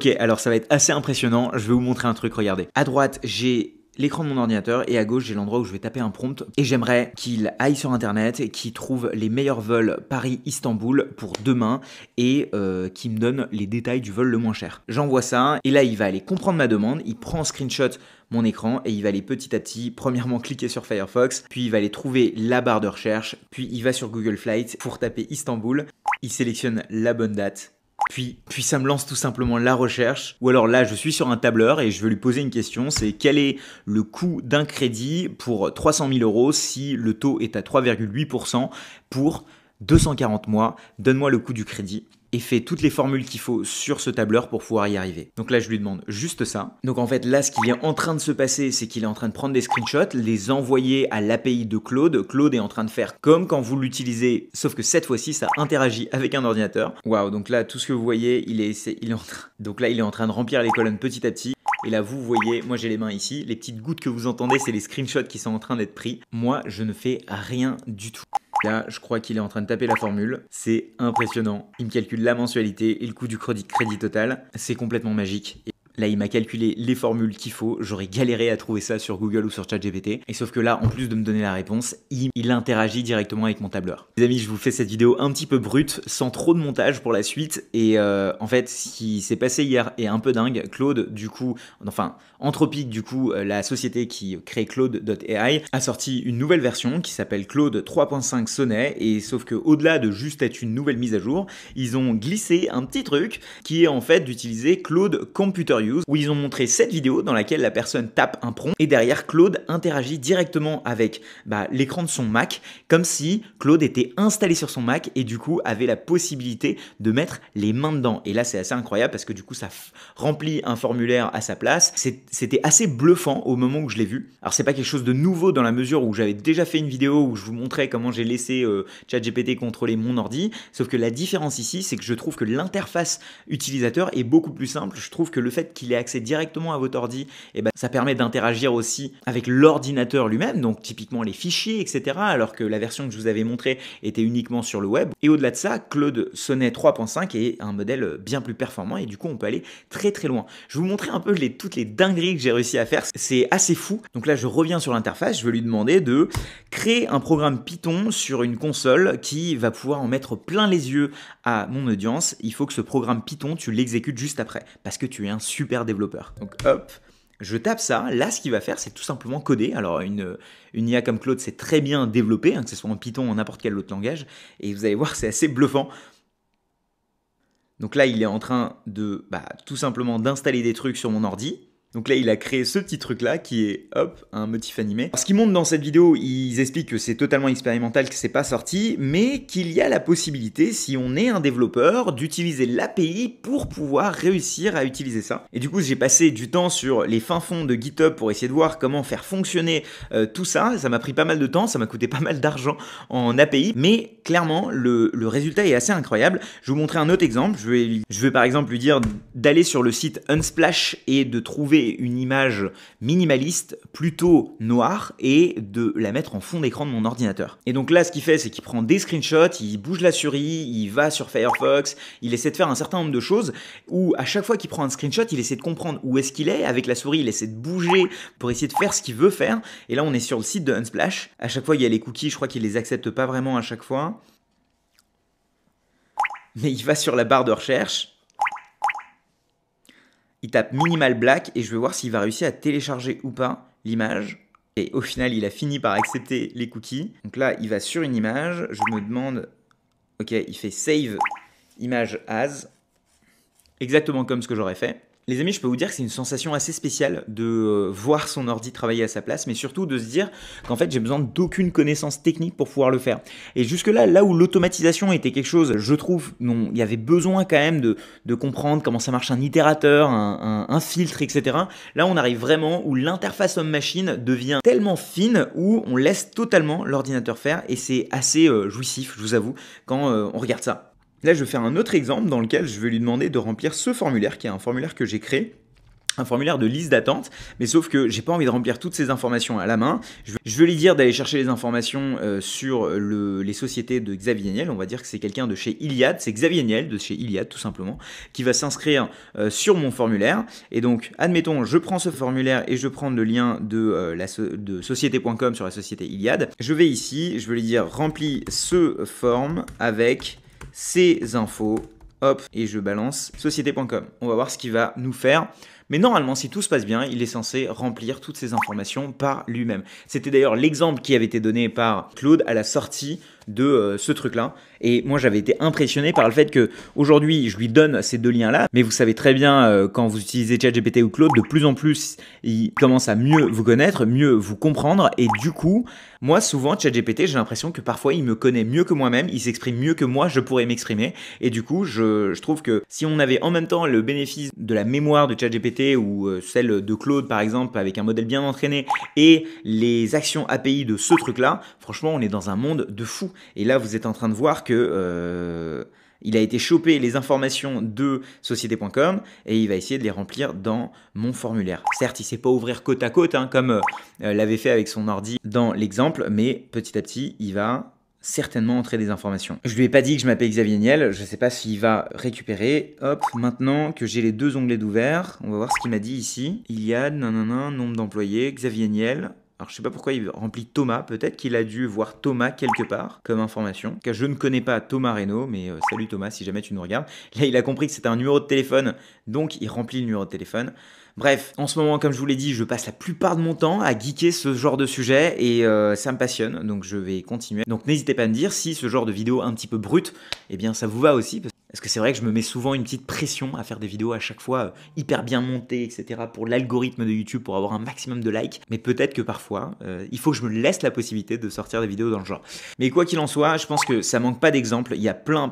Ok, alors ça va être assez impressionnant, je vais vous montrer un truc, regardez. À droite, j'ai l'écran de mon ordinateur et à gauche j'ai l'endroit où je vais taper un prompt et j'aimerais qu'il aille sur internet et qu'il trouve les meilleurs vols Paris-Istanbul pour demain et qu'il me donne les détails du vol le moins cher. J'envoie ça et là il va aller comprendre ma demande, il prend en screenshot mon écran et il va aller petit à petit, premièrement cliquer sur Firefox, puis il va aller trouver la barre de recherche, puis il va sur Google Flights pour taper Istanbul, il sélectionne la bonne date. Puis ça me lance tout simplement la recherche. Ou alors là, je suis sur un tableur et je veux lui poser une question. C'est quel est le coût d'un crédit pour 300 000 € si le taux est à 3,8% pour 240 mois. Donne-moi le coût du crédit. Et fait toutes les formules qu'il faut sur ce tableur pour pouvoir y arriver. Donc là, je lui demande juste ça. Donc en fait, là, ce qu'il est en train de se passer, c'est qu'il est en train de prendre des screenshots, les envoyer à l'API de Claude. Claude est en train de faire comme quand vous l'utilisez, sauf que cette fois-ci, ça interagit avec un ordinateur. Waouh, donc là, tout ce que vous voyez, il est en train... Donc là, il est en train de remplir les colonnes petit à petit. Et là, vous voyez, moi j'ai les mains ici. Les petites gouttes que vous entendez, c'est les screenshots qui sont en train d'être pris. Moi, je ne fais rien du tout. Là, je crois qu'il est en train de taper la formule. C'est impressionnant. Il me calcule la mensualité et le coût du crédit total. C'est complètement magique. Et là, il m'a calculé les formules qu'il faut. J'aurais galéré à trouver ça sur Google ou sur ChatGPT. Et sauf que là, en plus de me donner la réponse, il interagit directement avec mon tableur. Les amis, je vous fais cette vidéo un petit peu brute, sans trop de montage pour la suite. Et en fait, ce qui s'est passé hier est un peu dingue. Claude, du coup, enfin, Anthropic, du coup, la société qui crée Claude.ai, a sorti une nouvelle version qui s'appelle Claude 3.5 Sonnet. Et sauf que au-delà de juste être une nouvelle mise à jour, ils ont glissé un petit truc qui est en fait d'utiliser Claude Computer Use, où ils ont montré cette vidéo dans laquelle la personne tape un prompt et derrière Claude interagit directement avec l'écran de son Mac, comme si Claude était installé sur son Mac et du coup avait la possibilité de mettre les mains dedans. Et là c'est assez incroyable parce que du coup ça remplit un formulaire à sa place. C'était assez bluffant au moment où je l'ai vu. Alors c'est pas quelque chose de nouveau dans la mesure où j'avais déjà fait une vidéo où je vous montrais comment j'ai laissé ChatGPT contrôler mon ordi, sauf que la différence ici c'est que je trouve que l'interface utilisateur est beaucoup plus simple. Je trouve que le fait qu'il ait accès directement à votre ordi, ça permet d'interagir aussi avec l'ordinateur lui-même, donc typiquement les fichiers, etc. Alors que la version que je vous avais montrée était uniquement sur le web. Et au-delà de ça, Claude Sonnet 3.5 est un modèle bien plus performant et du coup on peut aller très très loin. Je vais vous montrer un peu toutes les dingueries que j'ai réussi à faire. C'est assez fou. Donc là je reviens sur l'interface, je vais lui demander de créer un programme Python sur une console qui va pouvoir en mettre plein les yeux à mon audience. Il faut que ce programme Python, tu l'exécutes juste après parce que tu es un super développeur. Donc hop, je tape ça. Là, ce qu'il va faire, c'est tout simplement coder. Alors, une IA comme Claude, c'est très bien développé, que ce soit en Python ou en n'importe quel autre langage. Et vous allez voir, c'est assez bluffant. Donc là, il est en train de tout simplement d'installer des trucs sur mon ordi. Donc là, il a créé ce petit truc-là qui est, hop, un motif animé. Alors, ce qu'ils montrent dans cette vidéo, ils expliquent que c'est totalement expérimental, que c'est pas sorti, mais qu'il y a la possibilité, si on est un développeur, d'utiliser l'API pour pouvoir réussir à utiliser ça. Et du coup, j'ai passé du temps sur les fins fonds de GitHub pour essayer de voir comment faire fonctionner tout ça. Ça m'a pris pas mal de temps, ça m'a coûté pas mal d'argent en API, mais clairement, le résultat est assez incroyable. Je vais vous montrer un autre exemple. Je vais par exemple lui dire d'aller sur le site Unsplash et de trouver une image minimaliste plutôt noire et de la mettre en fond d'écran de mon ordinateur. Et donc là, ce qu'il fait, c'est qu'il prend des screenshots, il bouge la souris, il va sur Firefox, il essaie de faire un certain nombre de choses où à chaque fois qu'il prend un screenshot, il essaie de comprendre où est-ce qu'il est. Avec la souris, il essaie de bouger pour essayer de faire ce qu'il veut faire. Et là, on est sur le site de Unsplash. À chaque fois, il y a les cookies, je crois qu'il les accepte pas vraiment à chaque fois. Mais il va sur la barre de recherche. Il tape Minimal Black et je vais voir s'il va réussir à télécharger ou pas l'image. Et au final, il a fini par accepter les cookies. Donc là, il va sur une image. Je me demande... Ok, il fait Save Image As. Exactement comme ce que j'aurais fait. Les amis, je peux vous dire que c'est une sensation assez spéciale de voir son ordi travailler à sa place, mais surtout de se dire qu'en fait, j'ai besoin d'aucune connaissance technique pour pouvoir le faire. Et jusque-là, là où l'automatisation était quelque chose, je trouve, dont il y avait besoin quand même de comprendre comment ça marche un itérateur, un filtre, etc. Là, on arrive vraiment où l'interface homme-machine devient tellement fine où on laisse totalement l'ordinateur faire et c'est assez jouissif, je vous avoue, quand on regarde ça. Là, je vais faire un autre exemple dans lequel je vais lui demander de remplir ce formulaire, qui est un formulaire que j'ai créé. un formulaire de liste d'attente, mais sauf que j'ai pas envie de remplir toutes ces informations à la main. Je veux lui dire d'aller chercher les informations sur les sociétés de Xavier Niel. On va dire que c'est quelqu'un de chez Iliad, c'est Xavier Niel de chez Iliad tout simplement, qui va s'inscrire sur mon formulaire. Et donc, admettons, je prends ce formulaire et je prends le lien de société.com sur la société Iliad. Je vais ici, je vais lui dire remplis ce form avec ces infos. Hop, et je balance société.com. On va voir ce qu'il va nous faire. Mais normalement, si tout se passe bien, il est censé remplir toutes ces informations par lui-même. C'était d'ailleurs l'exemple qui avait été donné par Claude à la sortie de ce truc-là. Et moi, j'avais été impressionné par le fait que aujourd'hui, je lui donne ces deux liens-là. Mais vous savez très bien, quand vous utilisez ChatGPT ou Claude, de plus en plus, il commence à mieux vous connaître, mieux vous comprendre. Et du coup, moi, souvent, ChatGPT, j'ai l'impression que parfois, il me connaît mieux que moi-même, il s'exprime mieux que moi, je pourrais m'exprimer. Et du coup, je trouve que si on avait en même temps le bénéfice de la mémoire de ChatGPT ou celle de Claude, par exemple, avec un modèle bien entraîné, et les actions API de ce truc-là, franchement, on est dans un monde de fou. Et là, vous êtes en train de voir que il a été chopé les informations de société.com et il va essayer de les remplir dans mon formulaire. Certes, il ne sait pas ouvrir côte à côte, hein, comme l'avait fait avec son ordi dans l'exemple, mais petit à petit, il va certainement entrer des informations. Je lui ai pas dit que je m'appelle Xavier Niel, je sais pas s'il va récupérer. Hop, maintenant que j'ai les deux onglets d'ouvert, on va voir ce qu'il m'a dit ici. Iliad, nanana, nombre d'employés, Xavier Niel. Alors je sais pas pourquoi il remplit Thomas, peut-être qu'il a dû voir Thomas quelque part comme information. Car je ne connais pas Thomas Reynaud, mais salut Thomas si jamais tu nous regardes. Là il a compris que c'était un numéro de téléphone, donc il remplit le numéro de téléphone. Bref, en ce moment, comme je vous l'ai dit, je passe la plupart de mon temps à geeker ce genre de sujet et ça me passionne, donc je vais continuer. Donc n'hésitez pas à me dire si ce genre de vidéo un petit peu brute, eh bien ça vous va aussi. Parce que c'est vrai que je me mets souvent une petite pression à faire des vidéos à chaque fois hyper bien montées, etc. pour l'algorithme de YouTube, pour avoir un maximum de likes. Mais peut-être que parfois, il faut que je me laisse la possibilité de sortir des vidéos dans le genre. Mais quoi qu'il en soit, je pense que ça manque pas d'exemples. Il y a plein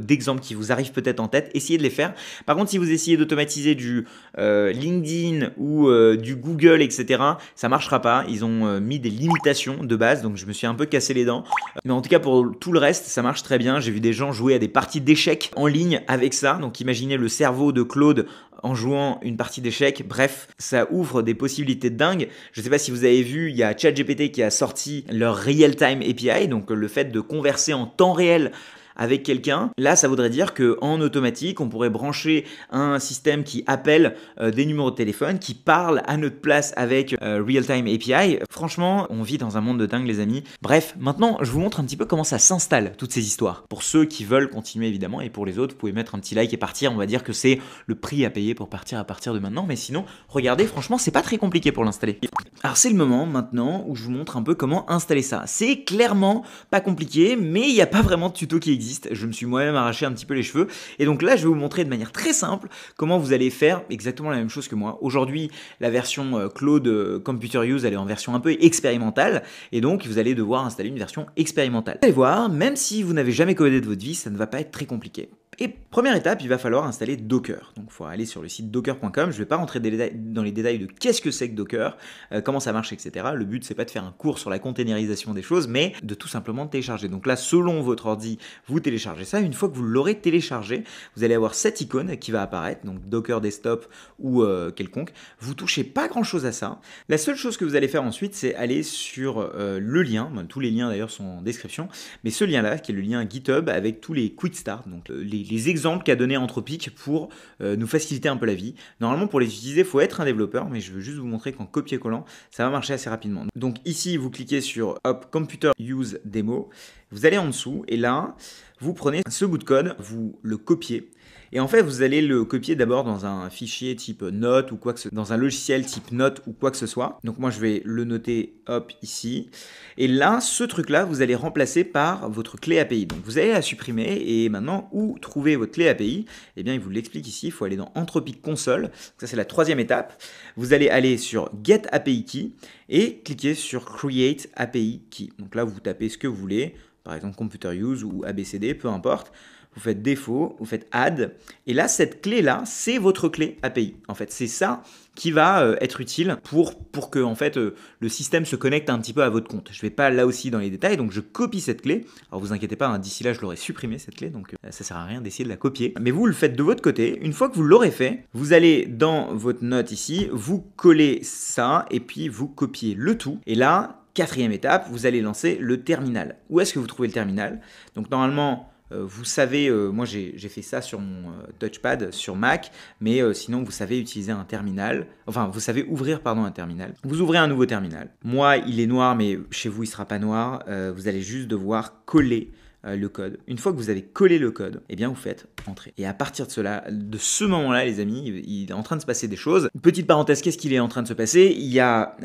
d'exemples qui vous arrivent peut-être en tête. Essayez de les faire. Par contre, si vous essayez d'automatiser du LinkedIn ou du Google, etc., ça marchera pas. Ils ont mis des limitations de base, donc je me suis un peu cassé les dents. Mais en tout cas, pour tout le reste, ça marche très bien. J'ai vu des gens jouer à des parties d'échecs en ligne avec ça. Donc imaginez le cerveau de Claude en jouant une partie d'échecs. Bref, ça ouvre des possibilités de dingue. Je ne sais pas si vous avez vu, il y a ChatGPT qui a sorti leur Real-Time API, donc le fait de converser en temps réel avec quelqu'un. Là, ça voudrait dire qu'en automatique, on pourrait brancher un système qui appelle des numéros de téléphone, qui parle à notre place avec Real-Time API. Franchement, on vit dans un monde de dingue, les amis. Bref, maintenant, je vous montre un petit peu comment ça s'installe, toutes ces histoires. Pour ceux qui veulent continuer, évidemment, et pour les autres, vous pouvez mettre un petit like et partir. On va dire que c'est le prix à payer pour partir à partir de maintenant. Mais sinon, regardez, franchement, c'est pas très compliqué pour l'installer. Alors, c'est le moment, maintenant, où je vous montre un peu comment installer ça. C'est clairement pas compliqué, mais il n'y a pas vraiment de tuto qui existe. Je me suis moi-même arraché un petit peu les cheveux. Et donc là, je vais vous montrer de manière très simple comment vous allez faire exactement la même chose que moi. Aujourd'hui, la version Claude Computer Use, elle est en version un peu expérimentale. Et donc, vous allez devoir installer une version expérimentale. Vous allez voir, même si vous n'avez jamais codé de votre vie, ça ne va pas être très compliqué. Et première étape, il va falloir installer Docker. Donc il faut aller sur le site docker.com. Je ne vais pas rentrer dans les détails de qu'est-ce que c'est que Docker, comment ça marche, etc. Le but, c'est pas de faire un cours sur la containerisation des choses, mais de tout simplement télécharger. Donc là, selon votre ordi, vous téléchargez ça. Une fois que vous l'aurez téléchargé, vous allez avoir cette icône qui va apparaître, donc Docker Desktop ou quelconque. Vous touchez pas grand-chose à ça. La seule chose que vous allez faire ensuite, c'est aller sur le lien. Bon, tous les liens d'ailleurs sont en description, mais ce lien-là, qui est le lien GitHub avec tous les quick start, donc les exemples qu'a donné Anthropic pour nous faciliter un peu la vie. Normalement, pour les utiliser, il faut être un développeur, mais je veux juste vous montrer qu'en copier-collant, ça va marcher assez rapidement. Donc ici, vous cliquez sur Hop, Computer Use Demo, vous allez en dessous, et là, vous prenez ce bout de code, vous le copiez, et en fait, vous allez le copier d'abord dans un fichier type note ou quoi que ce soit, dans un logiciel type note ou quoi que ce soit. Donc moi, je vais le noter, hop, ici. Et là, ce truc-là, vous allez remplacer par votre clé API. Donc vous allez la supprimer et maintenant, où trouver votre clé API? Eh bien, il vous l'explique ici, il faut aller dans Anthropic Console. Donc ça, c'est la troisième étape. Vous allez aller sur Get API Key et cliquer sur Create API Key. Donc là, vous tapez ce que vous voulez, par exemple Computer Use ou ABCD, peu importe. vous faites défaut, vous faites add, et là, cette clé-là, c'est votre clé API. En fait, c'est ça qui va être utile pour que en fait, le système se connecte un petit peu à votre compte. Je ne vais pas là aussi dans les détails, donc je copie cette clé. Alors vous inquiétez pas, hein, d'ici là, je l'aurai supprimée cette clé, donc ça sert à rien d'essayer de la copier. Mais vous le faites de votre côté. Une fois que vous l'aurez fait, vous allez dans votre note ici, vous collez ça, et puis vous copiez le tout. Et là, quatrième étape, vous allez lancer le terminal. Où est-ce que vous trouvez le terminal? Donc normalement, vous savez, moi j'ai fait ça sur mon touchpad sur Mac, mais sinon vous savez utiliser un terminal, enfin vous savez ouvrir pardon un terminal. Vous ouvrez un nouveau terminal. Moi il est noir, mais chez vous il sera pas noir. Vous allez juste devoir coller le code. Une fois que vous avez collé le code, eh bien vous faites entrer. Et à partir de ce moment-là, les amis, il est en train de se passer des choses. Petite parenthèse, qu'est-ce qu'il est en train de se passer? Il y a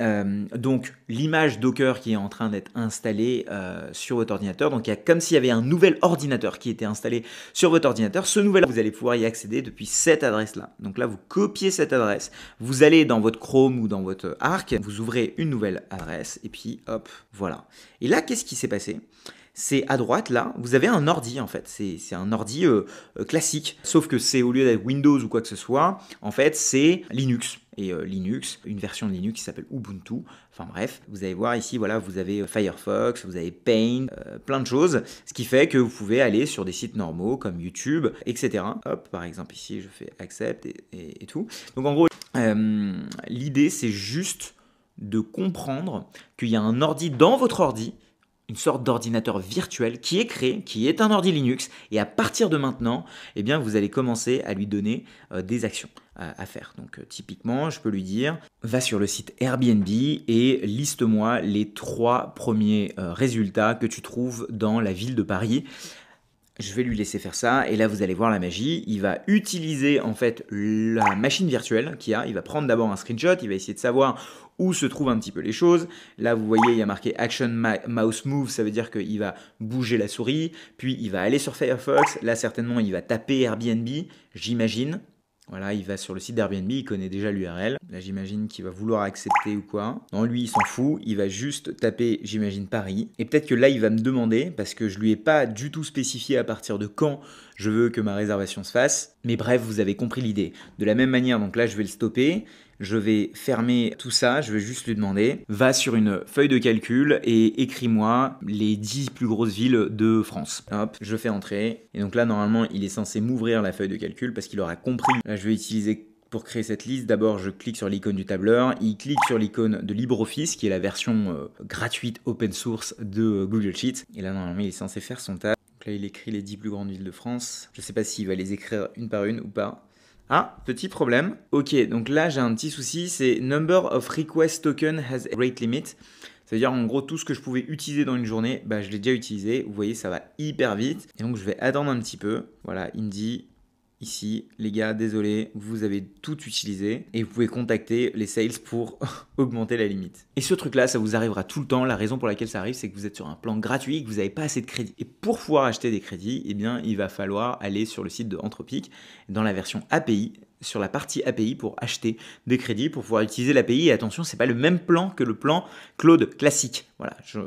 donc l'image Docker qui est en train d'être installée sur votre ordinateur. Donc il y a comme s'il y avait un nouvel ordinateur qui était installé sur votre ordinateur. Ce nouvel, vous allez pouvoir y accéder depuis cette adresse-là. Donc là, vous copiez cette adresse, vous allez dans votre Chrome ou dans votre Arc, vous ouvrez une nouvelle adresse et puis hop, voilà. Et là, qu'est-ce qui s'est passé? C'est à droite, là, vous avez un ordi, en fait. C'est un ordi classique, sauf que c'est, au lieu d'être Windows ou quoi que ce soit, en fait, c'est Linux. Et Linux, une version de Linux qui s'appelle Ubuntu. Enfin bref, vous allez voir ici, voilà, vous avez Firefox, vous avez Paint, plein de choses. Ce qui fait que vous pouvez aller sur des sites normaux comme YouTube, etc. Hop, par exemple, ici, je fais Accept et tout. Donc en gros, l'idée, c'est juste de comprendre qu'il y a un ordi dans votre ordi, une sorte d'ordinateur virtuel qui est créé, qui est un ordi Linux, et à partir de maintenant, eh bien, vous allez commencer à lui donner des actions à faire. Donc typiquement, je peux lui dire, va sur le site Airbnb et liste-moi les 3 premiers résultats que tu trouves dans la ville de Paris. Je vais lui laisser faire ça, et là vous allez voir la magie. Il va utiliser en fait la machine virtuelle qu'il a. Il va prendre d'abord un screenshot, il va essayer de savoir où se trouvent un petit peu les choses. Là vous voyez, il y a marqué Action Mouse Move, ça veut dire qu'il va bouger la souris, puis il va aller sur Firefox. Là certainement il va taper Airbnb, j'imagine. Voilà, il va sur le site d'Airbnb, il connaît déjà l'URL. Là, j'imagine qu'il va vouloir accepter ou quoi. Non, lui, il s'en fout. Il va juste taper, j'imagine, Paris. Et peut-être que là, il va me demander, parce que je lui ai pas du tout spécifié à partir de quand je veux que ma réservation se fasse. Mais bref, vous avez compris l'idée. De la même manière, donc là, je vais le stopper. Je vais fermer tout ça, je vais juste lui demander, va sur une feuille de calcul et écris-moi les 10 plus grosses villes de France. Hop, je fais entrer. Et donc là, normalement, il est censé m'ouvrir la feuille de calcul parce qu'il aura compris. Là, je vais utiliser, pour créer cette liste, d'abord, je clique sur l'icône du tableur. Il clique sur l'icône de LibreOffice, qui est la version gratuite open source de Google Sheets. Et là, normalement, il est censé faire son taf. Donc là, il écrit les 10 plus grandes villes de France. Je ne sais pas s'il va les écrire une par une ou pas. Ah, petit problème. Ok, donc là j'ai un petit souci, c'est Number of Request Token has a rate limit. Ça veut dire en gros tout ce que je pouvais utiliser dans une journée, bah, je l'ai déjà utilisé. Vous voyez, ça va hyper vite. Et donc je vais attendre un petit peu. Voilà, il me dit ici, les gars, désolé, vous avez tout utilisé. Et vous pouvez contacter les sales pour augmenter la limite. Et ce truc-là, ça vous arrivera tout le temps. La raison pour laquelle ça arrive, c'est que vous êtes sur un plan gratuit et que vous n'avez pas assez de crédits. Et pour pouvoir acheter des crédits, eh bien, il va falloir aller sur le site de Anthropic, dans la version API, sur la partie API pour acheter des crédits, pour pouvoir utiliser l'API. Et attention, c'est pas le même plan que le plan Claude classique. Voilà, je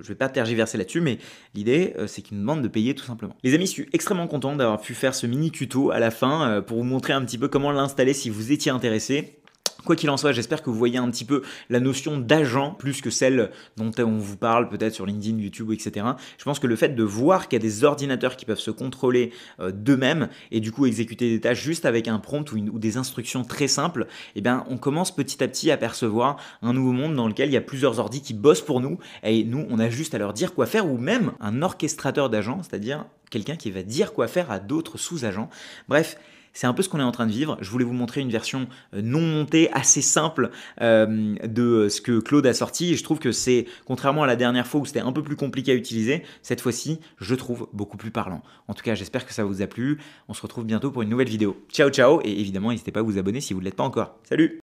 vais pas tergiverser là-dessus, mais l'idée, c'est qu'il nous demande de payer tout simplement. Les amis, je suis extrêmement content d'avoir pu faire ce mini tuto à la fin pour vous montrer un petit peu comment l'installer si vous étiez intéressé. Quoi qu'il en soit, j'espère que vous voyez un petit peu la notion d'agent plus que celle dont on vous parle peut-être sur LinkedIn, YouTube, etc. Je pense que le fait de voir qu'il y a des ordinateurs qui peuvent se contrôler d'eux-mêmes et du coup exécuter des tâches juste avec un prompt ou des instructions très simples, eh bien, on commence petit à petit à percevoir un nouveau monde dans lequel il y a plusieurs ordis qui bossent pour nous et nous, on a juste à leur dire quoi faire, ou même un orchestrateur d'agents, c'est-à-dire quelqu'un qui va dire quoi faire à d'autres sous-agents. Bref, c'est un peu ce qu'on est en train de vivre. Je voulais vous montrer une version non montée, assez simple de ce que Claude a sorti. Et je trouve que c'est, contrairement à la dernière fois où c'était un peu plus compliqué à utiliser, cette fois-ci, je trouve beaucoup plus parlant. En tout cas, j'espère que ça vous a plu. On se retrouve bientôt pour une nouvelle vidéo. Ciao, ciao. Et évidemment, n'hésitez pas à vous abonner si vous ne l'êtes pas encore. Salut!